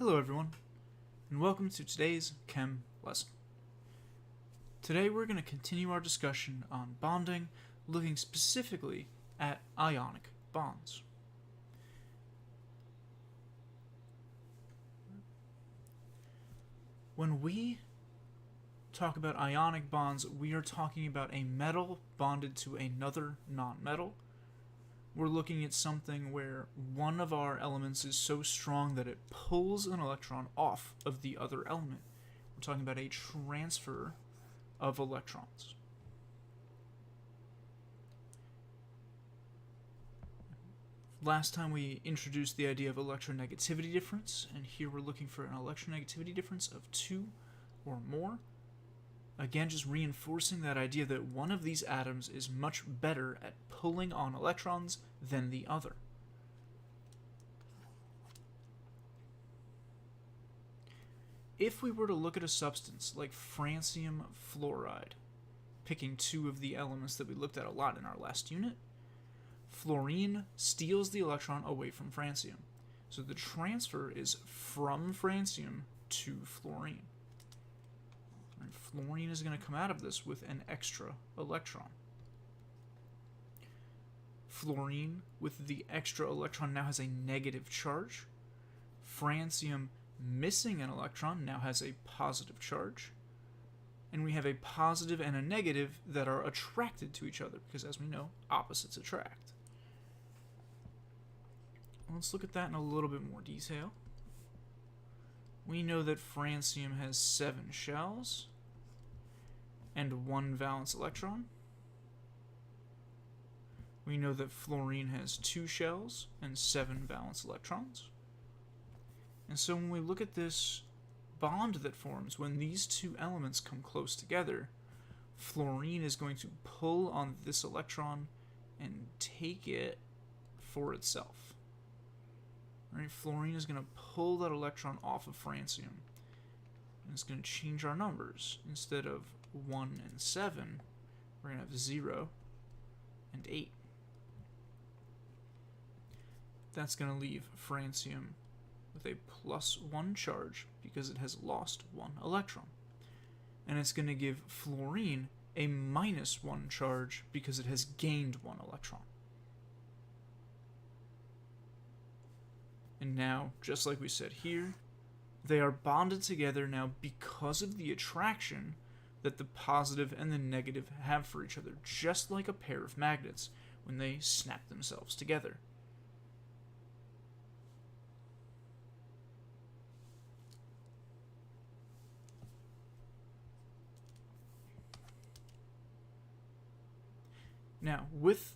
Hello everyone, and welcome to today's Chem lesson. Today we're going to continue our discussion on bonding, looking specifically at ionic bonds. When we talk about ionic bonds, we are talking about a metal bonded to another nonmetal. We're looking at something where one of our elements is so strong that it pulls an electron off of the other element. We're talking about a transfer of electrons. Last time we introduced the idea of electronegativity difference, and here we're looking for an electronegativity difference of 2 or more. Again, just reinforcing that idea that one of these atoms is much better at pulling on electrons than the other. If we were to look at a substance like francium fluoride, picking 2 of the elements that we looked at a lot in our last unit, fluorine steals the electron away from francium. So the transfer is from francium to fluorine. And fluorine is going to come out of this with an extra electron. Fluorine with the extra electron now has a negative charge. Francium missing an electron now has a positive charge. And we have a positive and a negative that are attracted to each other because, as we know, opposites attract. Let's look at that in a little bit more detail. We know that francium has 7 shells and 1 valence electron. We know that fluorine has 2 shells and 7 valence electrons. And so when we look at this bond that forms when these 2 elements come close together, fluorine is going to pull on this electron and take it for itself. Right? Fluorine is going to pull that electron off of francium. And it's going to change our numbers. Instead of 1 and 7, we're going to have 0 and 8. That's going to leave francium with a +1 charge because it has lost 1 electron. And it's going to give fluorine a -1 charge because it has gained 1 electron. And now, just like we said here, they are bonded together now because of the attraction that the positive and the negative have for each other, just like a pair of magnets when they snap themselves together. Now, with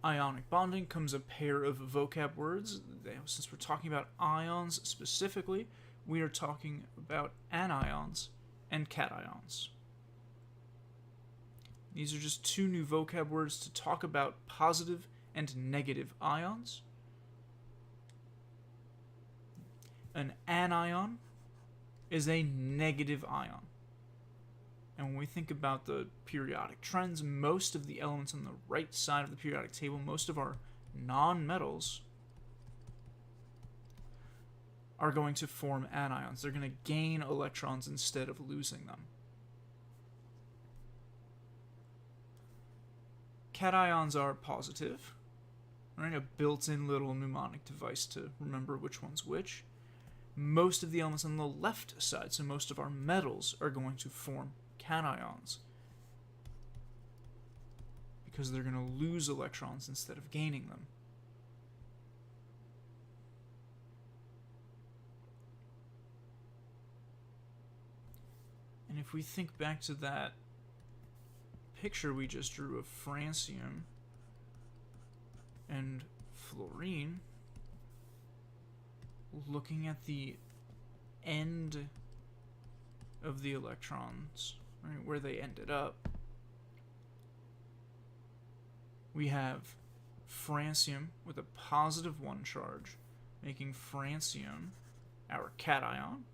ionic bonding comes a pair of vocab words. Since we're talking about ions specifically, we are talking about anions and cations. These are just 2 new vocab words to talk about positive and negative ions. An anion is a negative ion. And when we think about the periodic trends, most of the elements on the right side of the periodic table, most of our nonmetals, are going to form anions. They're going to gain electrons instead of losing them. Cations are positive, right? A built-in little mnemonic device to remember which one's which. Most of the elements on the left side, so most of our metals, are going to form cations because they're going to lose electrons instead of gaining them. And if we think back to that picture we just drew of francium and fluorine, looking at the end of the electrons, right, where they ended up, we have francium with a +1 charge, making francium our cation.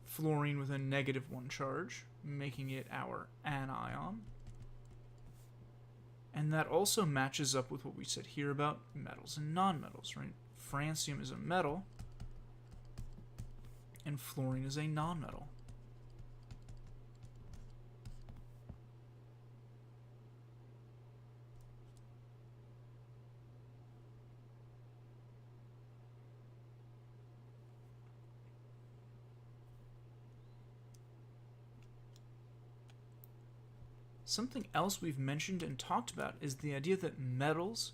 Fluorine with a -1 charge, making it our anion. And that also matches up with what we said here about metals and nonmetals, right? francium is a metal and fluorine is a nonmetal. Something else we've mentioned and talked about is the idea that metals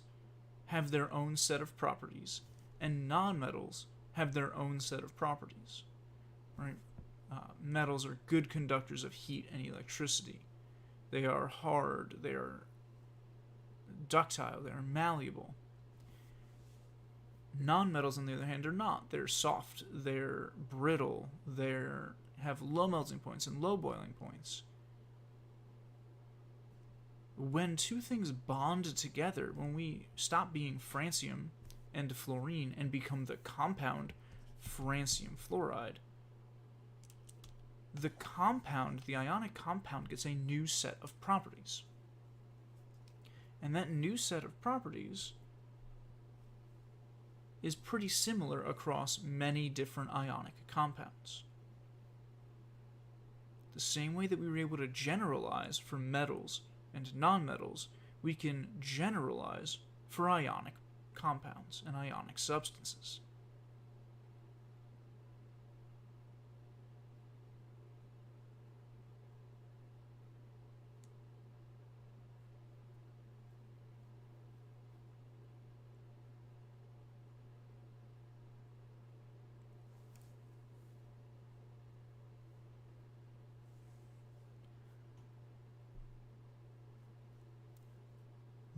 have their own set of properties and nonmetals have their own set of properties. Right? Metals are good conductors of heat and electricity. They are hard, they are ductile, they are malleable. Nonmetals, on the other hand, are not. They're soft, they're brittle, they have low melting points and low boiling points. When two things bond together, when we stop being francium and fluorine and become the compound francium fluoride, the compound, the ionic compound, gets a new set of properties. And that new set of properties is pretty similar across many different ionic compounds. The same way that we were able to generalize for metals and nonmetals, we can generalize for ionic compounds and ionic substances.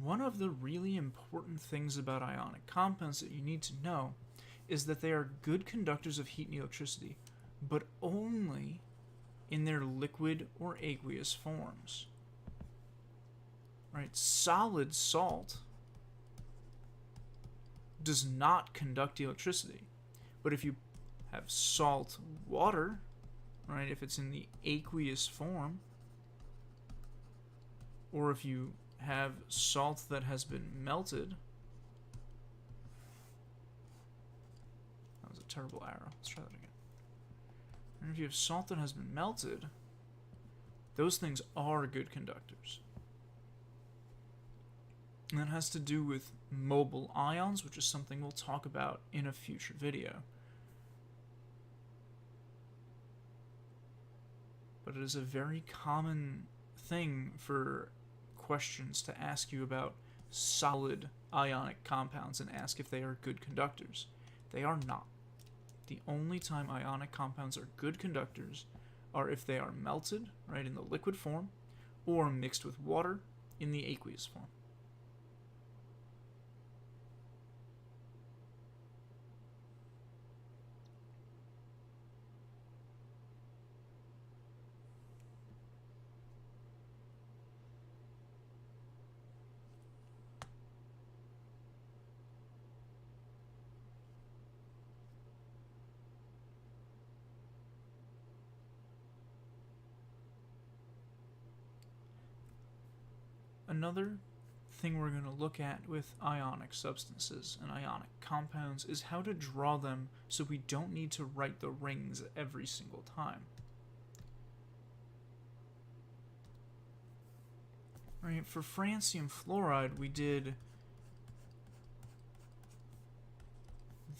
One of the really important things about ionic compounds that you need to know is that they are good conductors of heat and electricity, but only in their liquid or aqueous forms. Right? Solid salt does not conduct electricity, but if you have salt water, right, if it's in the aqueous form, or if you have salt that has been melted. That was a terrible arrow. Let's try that again. And if you have salt that has been melted, those things are good conductors. And that has to do with mobile ions, which is something we'll talk about in a future video. But it is a very common thing for questions to ask you about solid ionic compounds and ask if they are good conductors. They are not. The only time ionic compounds are good conductors are if they are melted, right, in the liquid form, or mixed with water in the aqueous form. Another thing we're going to look at with ionic substances and ionic compounds is how to draw them so we don't need to write the rings every single time. Right, for francium fluoride, we did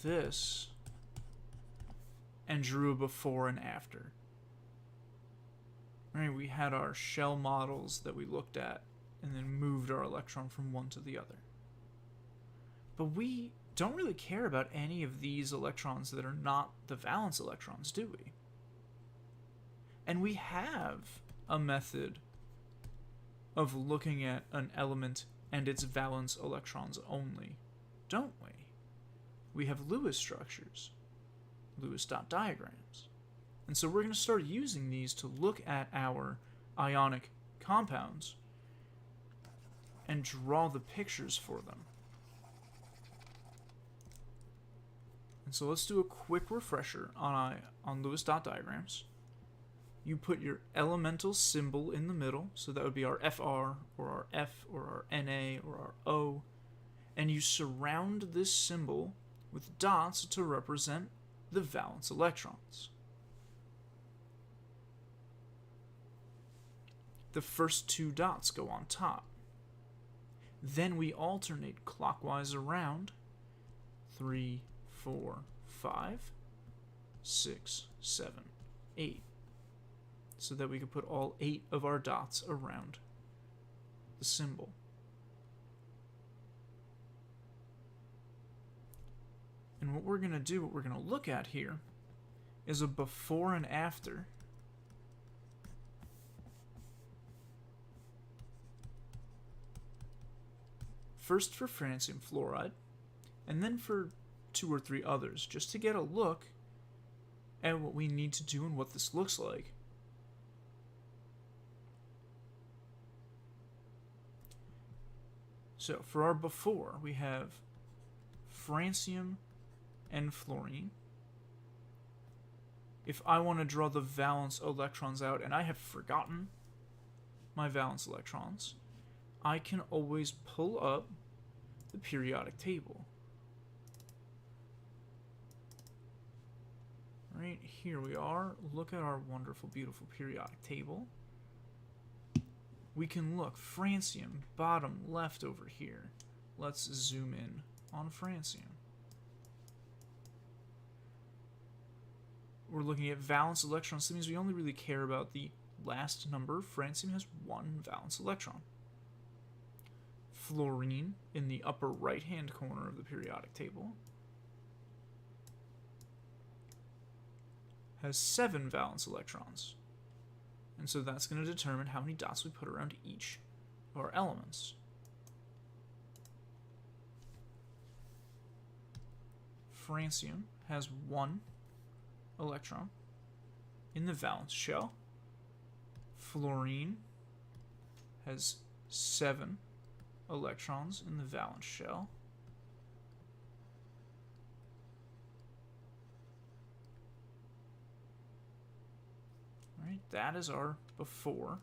this and drew a before and after. Right, we had our shell models that we looked at and then moved our electron from one to the other. But we don't really care about any of these electrons that are not the valence electrons, do we? And we have a method of looking at an element and its valence electrons only, don't we? We have Lewis structures, Lewis dot diagrams. And so we're going to start using these to look at our ionic compounds and draw the pictures for them. And so let's do a quick refresher on Lewis dot diagrams. You put your elemental symbol in the middle, so that would be our FR, or our F, or our Na, or our O, and you surround this symbol with dots to represent the valence electrons. The first two dots go on top. Then we alternate clockwise around 3, 4, 5, 6, 7, 8, so that we can put all 8 of our dots around the symbol. And what we're going to do, what we're going to look at here, is a before and after first for francium fluoride, and then for 2 or 3 others, just to get a look at what we need to do and what this looks like. So for our before, we have francium and fluorine. If I want to draw the valence electrons out, and I have forgotten my valence electrons, I can always pull up the periodic table. Right, here we are. Look at our wonderful, beautiful periodic table. We can look, francium, bottom left over here. Let's zoom in on francium. We're looking at valence electrons, so that means we only really care about the last number. Francium has 1 valence electron. Fluorine, in the upper right-hand corner of the periodic table, has 7 valence electrons. And so that's going to determine how many dots we put around each of our elements. Francium has 1 electron in the valence shell. Fluorine has 7 electrons in the valence shell. Right, that is our before.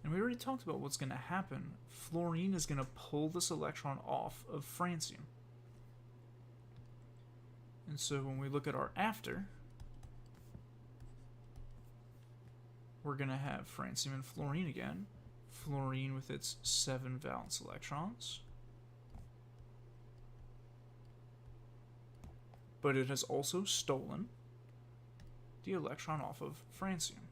And we already talked about what's going to happen. Fluorine is going to pull this electron off of francium. And so when we look at our after, we're going to have francium and fluorine again. Fluorine with its 7 valence electrons. But it has also stolen the electron off of francium.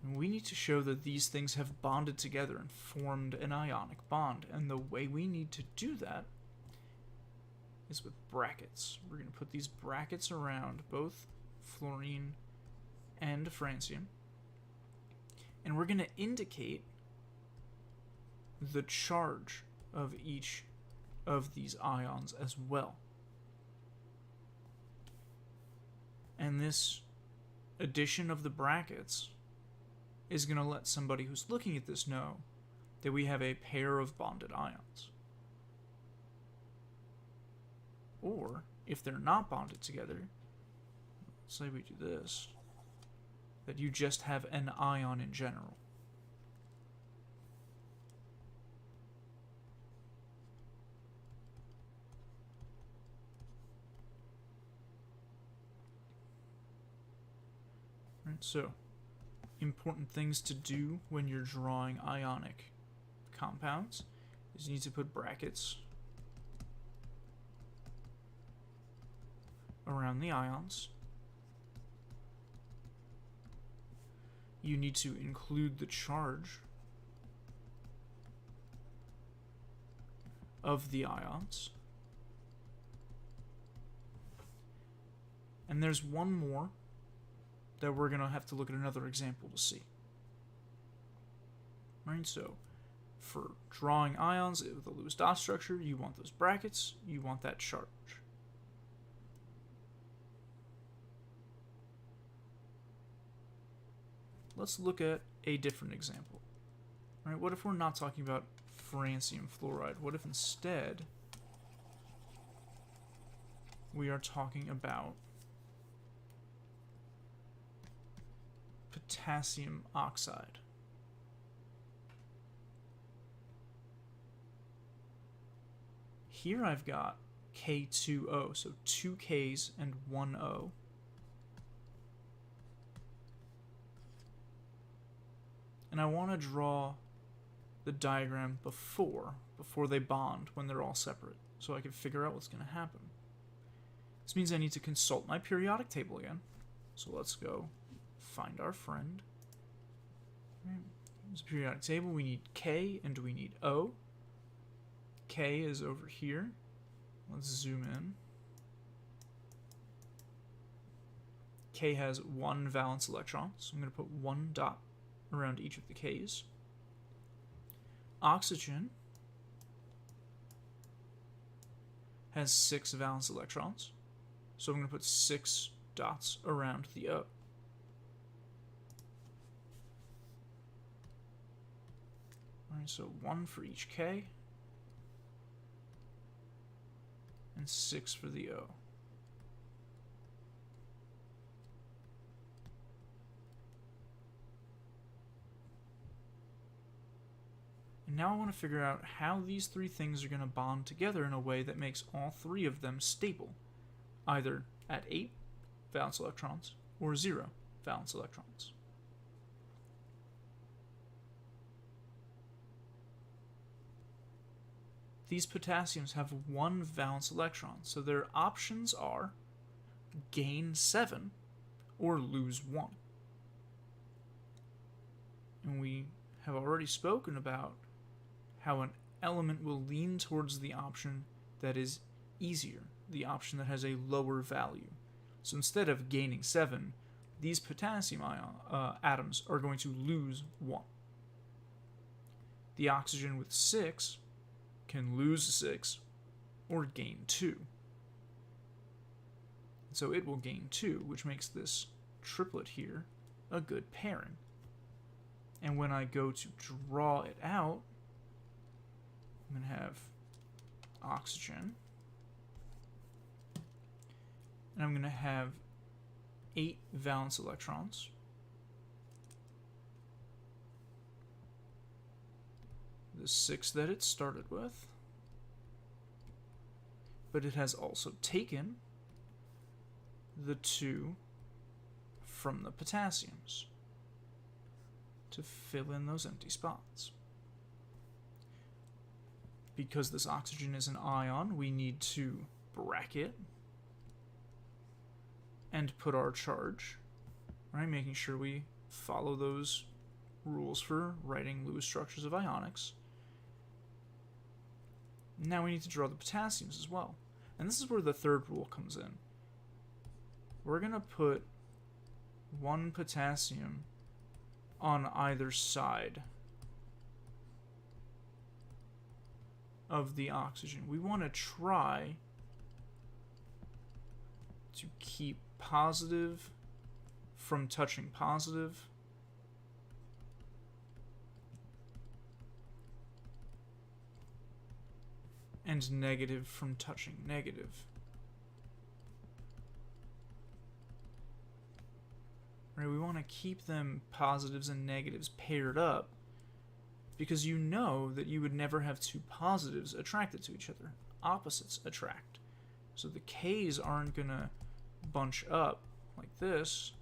And we need to show that these things have bonded together and formed an ionic bond. And the way we need to do that is with brackets. We're going to put these brackets around both fluorine and francium. And we're going to indicate the charge of each of these ions as well. And this addition of the brackets is going to let somebody who's looking at this know that we have a pair of bonded ions. Or, if they're not bonded together, say we do this, that you just have an ion in general. Right, so, important things to do when you're drawing ionic compounds is you need to put brackets around the ions. You need to include the charge of the ions. And there's one more that we're going to have to look at another example to see. Right, so for drawing ions with a Lewis dot structure, you want those brackets, you want that charge. Let's look at a different example. Right, what if we're not talking about francium fluoride? What if instead we are talking about potassium oxide. Here I've got K2O, so 2 Ks and 1 O. And I want to draw the diagram before they bond, when they're all separate, so I can figure out what's going to happen. This means I need to consult my periodic table again. So let's go find our friend. Here's a periodic table. We need K and we need O. K is over here. Let's zoom in. K has 1 valence electron, so I'm going to put 1 dot around each of the Ks. Oxygen has 6 valence electrons, so I'm going to put 6 dots around the O. Alright, so 1 for each K, and 6 for the O. And now I want to figure out how these 3 things are going to bond together in a way that makes all 3 of them stable, either at 8 valence electrons or 0 valence electrons. These potassiums have 1 valence electron, so their options are gain 7 or lose 1. And we have already spoken about how an element will lean towards the option that is easier, the option that has a lower value. So instead of gaining 7, these potassium atoms are going to lose 1. The oxygen with 6 can lose 6 or gain 2. So it will gain 2, which makes this triplet here a good pairing. And when I go to draw it out, I'm going to have oxygen, and I'm going to have 8 valence electrons, the 6 that it started with, but it has also taken the 2 from the potassiums to fill in those empty spots. Because this oxygen is an ion, we need to bracket and put our charge, right? Making sure we follow those rules for writing Lewis structures of ionics. Now we need to draw the potassiums as well. And this is where the third rule comes in. We're going to put 1 potassium on either side of the oxygen. We want to try to keep positive from touching positive, and negative from touching negative. Right, we want to keep them positives and negatives paired up, because you know that you would never have 2 positives attracted to each other. Opposites attract. So the K's aren't going to bunch up like this,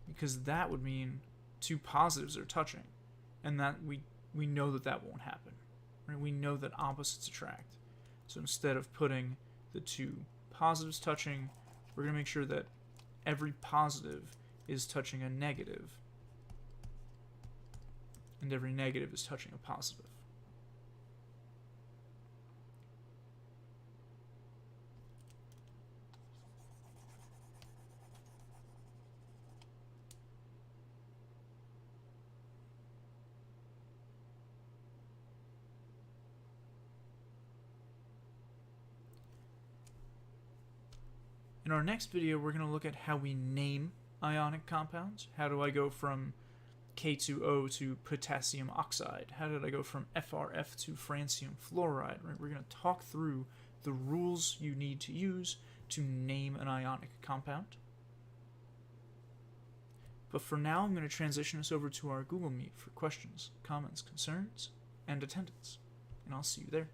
because that would mean 2 positives are touching, and that we know that that won't happen. Right? We know that opposites attract. So instead of putting the 2 positives touching, we're going to make sure that every positive is touching a negative, and every negative is touching a positive. In our next video, we're going to look at how we name ionic compounds. How do I go from K2O to potassium oxide? How did I go from FRF to francium fluoride? Right? We're going to talk through the rules you need to use to name an ionic compound. But for now, I'm going to transition us over to our Google Meet for questions, comments, concerns, and attendance. And I'll see you there.